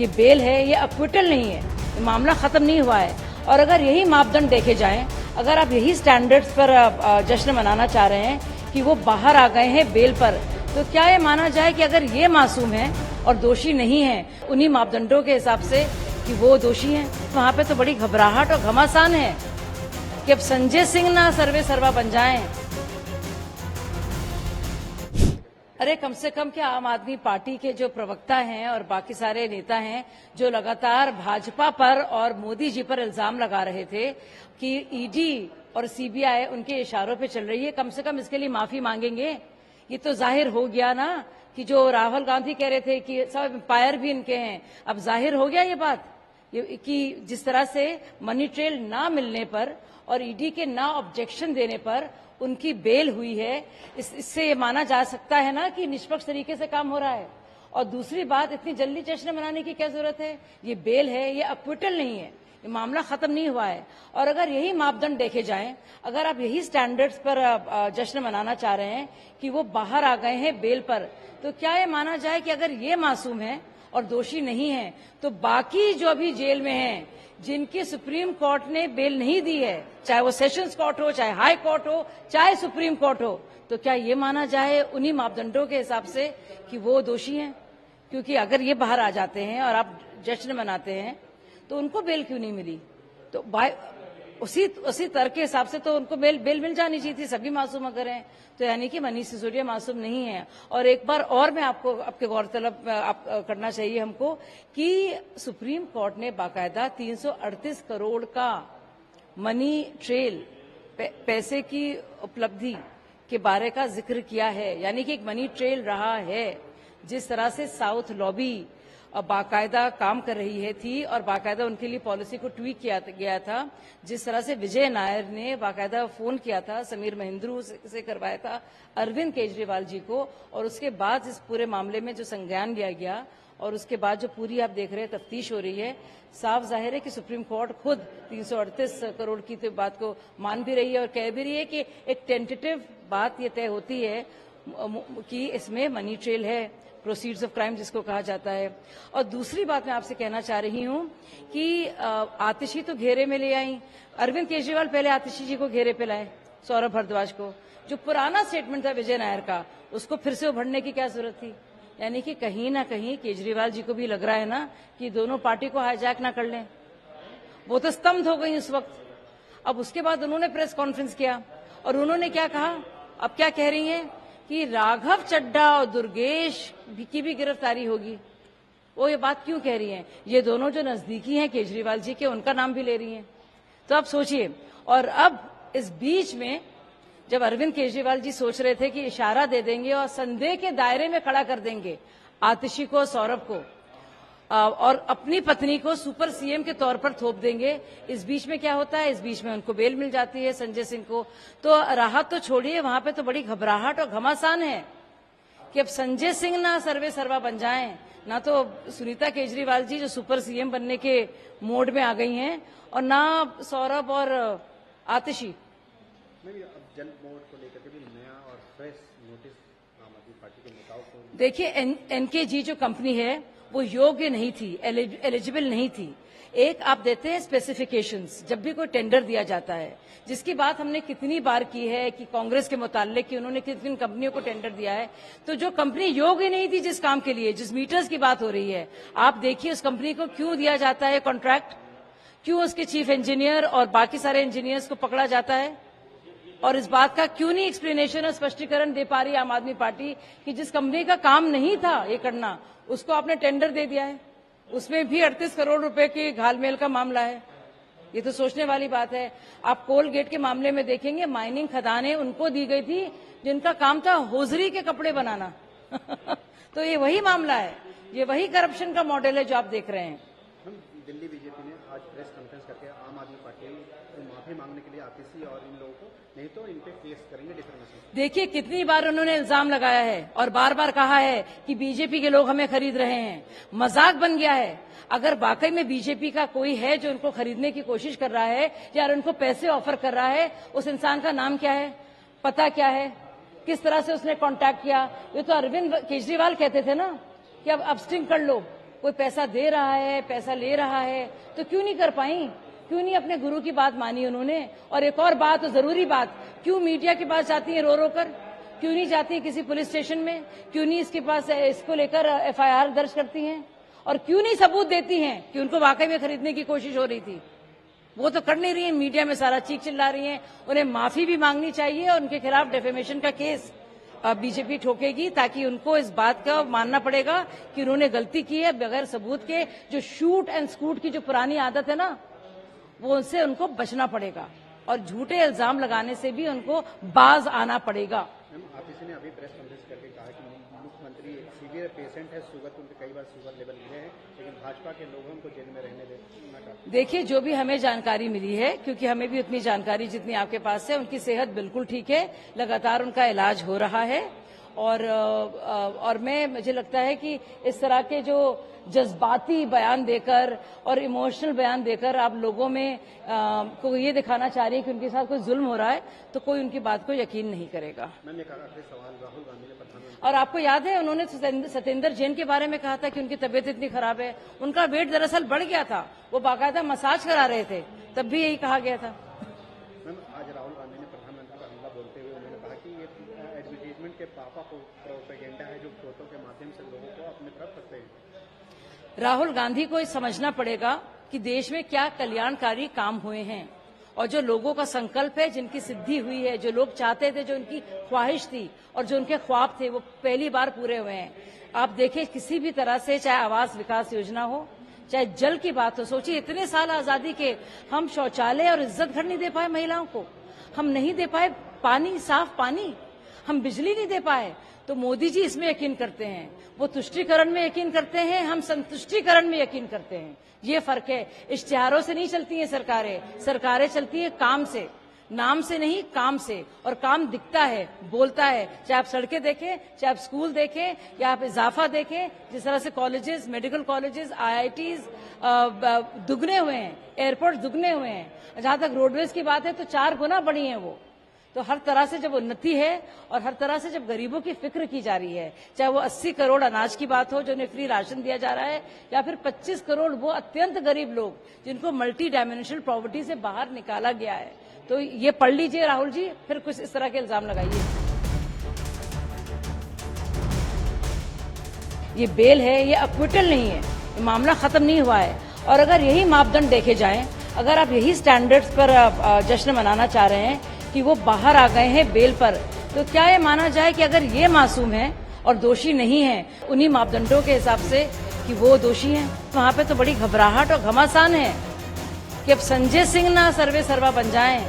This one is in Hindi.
ये बेल है, ये अक्विटल नहीं है, ये मामला खत्म नहीं हुआ है। और अगर यही मापदंड देखे जाएं, अगर आप यही स्टैंडर्ड्स पर जश्न मनाना चाह रहे हैं कि वो बाहर आ गए हैं बेल पर, तो क्या ये माना जाए कि अगर ये मासूम है और दोषी नहीं है उन्हीं मापदंडों के हिसाब से कि वो दोषी हैं? वहां पे तो बड़ी घबराहट और घमासान है कि अब संजय सिंह ना सर्वे सर्वा बन जाएं। अरे कम से कम क्या आम आदमी पार्टी के जो प्रवक्ता हैं और बाकी सारे नेता हैं जो लगातार भाजपा पर और मोदी जी पर इल्जाम लगा रहे थे कि ईडी और सीबीआई उनके इशारों पे चल रही है, कम से कम इसके लिए माफी मांगेंगे? ये तो जाहिर हो गया ना कि जो राहुल गांधी कह रहे थे कि सब एम्पायर भी इनके हैं, अब जाहिर हो गया ये बात कि जिस तरह से मनी ट्रेल ना मिलने पर और ईडी के ना ऑब्जेक्शन देने पर उनकी बेल हुई है। इससे ये माना जा सकता है ना कि निष्पक्ष तरीके से काम हो रहा है। और दूसरी बात, इतनी जल्दी जश्न मनाने की क्या जरूरत है? ये बेल है, ये अक्विटल नहीं है, ये मामला खत्म नहीं हुआ है। और अगर यही मापदंड देखे जाएं, अगर आप यही स्टैंडर्ड्स पर जश्न मनाना चाह रहे हैं कि वो बाहर आ गए हैं बेल पर, तो क्या ये माना जाए कि अगर ये मासूम है और दोषी नहीं है, तो बाकी जो अभी जेल में हैं, जिनकी सुप्रीम कोर्ट ने बेल नहीं दी है, चाहे वो सेशंस कोर्ट हो, चाहे हाई कोर्ट हो, चाहे सुप्रीम कोर्ट हो, तो क्या ये माना जाए उन्हीं मापदंडों के हिसाब से कि वो दोषी हैं? क्योंकि अगर ये बाहर आ जाते हैं और आप जश्न मनाते हैं तो उनको बेल क्यों नहीं मिली? तो उसी तर्क के हिसाब से तो उनको बेल मिल जानी चाहिए थी, सभी मासूम अगर हैं तो। यानी कि मनीष सिसोदिया मासूम नहीं है। और एक बार और मैं आपको आपके गौरतलब करना चाहिए हमको कि सुप्रीम कोर्ट ने बाकायदा 338 करोड़ का मनी ट्रेल पैसे की उपलब्धि के बारे का जिक्र किया है। यानी कि एक मनी ट्रेल रहा है। जिस तरह से साउथ लॉबी बाकायदा काम कर रही है थी और बाकायदा उनके लिए पॉलिसी को ट्वीक किया गया था, जिस तरह से विजय नायर ने बाकायदा फोन किया था, समीर महेंद्रू से करवाया था अरविंद केजरीवाल जी को, और उसके बाद इस पूरे मामले में जो संज्ञान लिया गया और उसके बाद जो पूरी आप देख रहे हैं तफ्तीश हो रही है, साफ जाहिर है कि सुप्रीम कोर्ट खुद 338 करोड़ की तो बात को मान भी रही है और कह भी रही है कि एक टेंटेटिव बात ये तय होती है कि इसमें मनी ट्रेल है, प्रोसीड्स ऑफ क्राइम जिसको कहा जाता है। और दूसरी बात मैं आपसे कहना चाह रही हूं कि आतिशी तो घेरे में ले आई, अरविंद केजरीवाल पहले आतिशी जी को घेरे पे लाए, सौरभ भारद्वाज को। जो पुराना स्टेटमेंट था विजय नायर का, उसको फिर से उभरने की क्या जरूरत थी? यानी कि कहीं ना कहीं केजरीवाल जी को भी लग रहा है ना कि दोनों पार्टी को हाईजैक ना कर लें। वो तो स्तब्ध हो गई उस वक्त। अब उसके बाद उन्होंने प्रेस कॉन्फ्रेंस किया और उन्होंने क्या कहा, अब क्या कह रही हैं कि राघव चड्ढा और दुर्गेश की भी गिरफ्तारी होगी। वो ये बात क्यों कह रही हैं? ये दोनों जो नजदीकी हैं केजरीवाल जी के, उनका नाम भी ले रही हैं। तो आप सोचिए। और अब इस बीच में जब अरविंद केजरीवाल जी सोच रहे थे कि इशारा दे देंगे और संदेह के दायरे में खड़ा कर देंगे आतिशी को, सौरभ को, और अपनी पत्नी को सुपर सीएम के तौर पर थोप देंगे, इस बीच में क्या होता है? इस बीच में उनको बेल मिल जाती है संजय सिंह को। तो राहत तो छोड़िए, वहां पे तो बड़ी घबराहट और घमासान है कि अब संजय सिंह ना सर्वे सर्वा बन जाएं, ना तो सुनीता केजरीवाल जी जो सुपर सीएम बनने के मोड में आ गई हैं, और ना सौरभ और आतिशी। जल बोर्ड को लेकर के भी नया और फ्रेश नोटिस आम आदमी पार्टी के नेताओं को। देखिए, एनकेजी जो कंपनी है वो योग्य नहीं थी, एलिजिबल नहीं थी। एक आप देते हैं स्पेसिफिकेशंस जब भी कोई टेंडर दिया जाता है, जिसकी बात हमने कितनी बार की है कि कांग्रेस के मुताल्लिक कि उन्होंने कितनी कंपनियों को टेंडर दिया है। तो जो कंपनी योग्य नहीं थी जिस काम के लिए, जिस मीटर्स की बात हो रही है, आप देखिए उस कंपनी को क्यों दिया जाता है कॉन्ट्रैक्ट, क्यों उसके चीफ इंजीनियर और बाकी सारे इंजीनियर्स को पकड़ा जाता है, और इस बात का क्यों नहीं एक्सप्लेनेशन और स्पष्टीकरण दे पा रही आम आदमी पार्टी कि जिस कंपनी का काम नहीं था ये करना, उसको आपने टेंडर दे दिया है, उसमें भी 38 करोड़ रुपए की घालमेल का मामला है। ये तो सोचने वाली बात है। आप कोल गेट के मामले में देखेंगे, माइनिंग खदानें उनको दी गई थी जिनका काम था होजरी के कपड़े बनाना तो ये वही मामला है, ये वही करप्शन का मॉडल है जो आप देख रहे हैं। दिल्ली बीजेपी ने आज प्रेस कॉन्फ्रेंस करके आम आदमी पार्टी को माफी मांगने के लिए आतिशी और इन लोगों को, नहीं तो इन पे केस करेंगे डिफेमेशन। देखिए कितनी बार उन्होंने इल्जाम लगाया है और बार बार कहा है कि बीजेपी के लोग हमें खरीद रहे हैं। मजाक बन गया है। अगर वाकई में बीजेपी का कोई है जो उनको खरीदने की कोशिश कर रहा है या उनको पैसे ऑफर कर रहा है, उस इंसान का नाम क्या है, पता क्या है, किस तरह से उसने कांटेक्ट किया? ये तो अरविंद केजरीवाल कहते थे ना कि अब अपस्ट्रिंग कर लो, कोई पैसा दे रहा है, पैसा ले रहा है, तो क्यों नहीं कर पाई? क्यों नहीं अपने गुरु की बात मानी उन्होंने? और एक और बात, तो जरूरी बात, क्यों मीडिया के पास जाती है रो रो कर? क्यों नहीं जाती है किसी पुलिस स्टेशन में? क्यों नहीं इसके पास इसको लेकर FIR दर्ज करती हैं? और क्यों नहीं सबूत देती हैं कि उनको वाकई में खरीदने की कोशिश हो रही थी? वो तो कर नहीं रही है, मीडिया में सारा चीख चिल्ला रही हैं। उन्हें माफी भी मांगनी चाहिए और उनके खिलाफ डेफेमेशन का केस बीजेपी ठोकेगी, ताकि उनको इस बात का मानना पड़ेगा कि उन्होंने गलती की है। बगैर सबूत के जो शूट एंड स्कूट की जो पुरानी आदत है ना, वो उनसे उनको बचना पड़ेगा और झूठे इल्जाम लगाने से भी उनको बाज आना पड़ेगा। मैम, आतिशी ने अभी प्रेस कॉन्फ्रेंस करके कहा कि मुख्यमंत्री सीवियर पेशेंट है, शुगर तो उनके कई बार शुगर लेवल मिले हैं, लेकिन भाजपा के लोगों को जेल में रहने देना चाहते। देखिए, जो भी हमें जानकारी मिली है, क्योंकि हमें भी उतनी जानकारी जितनी आपके पास है, उनकी सेहत बिल्कुल ठीक है, लगातार उनका इलाज हो रहा है। और मुझे लगता है कि इस तरह के जो जज्बाती बयान देकर और इमोशनल बयान देकर आप लोगों में को ये दिखाना चाह रही है कि उनके साथ कोई जुल्म हो रहा है, तो कोई उनकी बात को यकीन नहीं करेगा। मैम, एक आखिरी सवाल, राहुल गांधी ने प्रधानमंत्री, और आपको याद है उन्होंने सत्येंद्र जैन के बारे में कहा था कि उनकी तबीयत इतनी खराब है, उनका वेट दरअसल बढ़ गया था, वो बाकायदा मसाज करा रहे थे, तब भी यही कहा गया था। मैम, आज राहुल गांधी ने प्रधानमंत्री पर हमला बोलते हुए उन्होंने कहा कि ये एडवर्टीजमेंट के पापा को प्रोपेगेंडा है, जो फोटो के माध्यम से लोगों को अपनी तरफ करते हैं। राहुल गांधी को ये समझना पड़ेगा कि देश में क्या कल्याणकारी काम हुए हैं और जो लोगों का संकल्प है, जिनकी सिद्धि हुई है, जो लोग चाहते थे, जो उनकी ख्वाहिश थी और जो उनके ख्वाब थे, वो पहली बार पूरे हुए हैं। आप देखिए, किसी भी तरह से, चाहे आवास विकास योजना हो, चाहे जल की बात हो, सोचिए इतने साल आजादी के हम शौचालय और इज्जत घर नहीं दे पाए महिलाओं को, हम नहीं दे पाए पानी, साफ पानी, हम बिजली नहीं दे पाए। तो मोदी जी इसमें यकीन करते हैं, वो तुष्टीकरण में यकीन करते हैं, हम संतुष्टीकरण में यकीन करते हैं। ये फर्क है। इश्तिहारों से नहीं चलती हैं सरकारें, सरकारें चलती हैं काम से, नाम से नहीं, काम से। और काम दिखता है, बोलता है, चाहे आप सड़कें देखें, चाहे आप स्कूल देखें, या आप इजाफा देखें, जिस तरह से कॉलेजेस, मेडिकल कॉलेजेस, IITs दुगने हुए हैं, एयरपोर्ट दुगने हुए हैं। जहां तक रोडवेज की बात है तो 4 गुना बढ़ी है वो। तो हर तरह से जब उन्नति है और हर तरह से जब गरीबों की फिक्र की जा रही है, चाहे वो 80 करोड़ अनाज की बात हो जो उन्हें फ्री राशन दिया जा रहा है, या फिर 25 करोड़ वो अत्यंत गरीब लोग जिनको मल्टी डायमेंशनल पॉवर्टी से बाहर निकाला गया है। तो ये पढ़ लीजिए राहुल जी, फिर कुछ इस तरह के इल्जाम लगाइए। ये बेल है, ये अक्विटल नहीं है, ये मामला खत्म नहीं हुआ है। और अगर यही मापदंड देखे जाएं, अगर आप यही स्टैंडर्ड्स पर जश्न मनाना चाह रहे हैं कि वो बाहर आ गए हैं बेल पर, तो क्या ये माना जाए कि अगर ये मासूम है और दोषी नहीं है उन्हीं मापदंडों के हिसाब से कि वो दोषी हैं? वहां पे तो बड़ी घबराहट और घमासान है कि अब संजय सिंह ना सर्वे सर्वा बन जाएं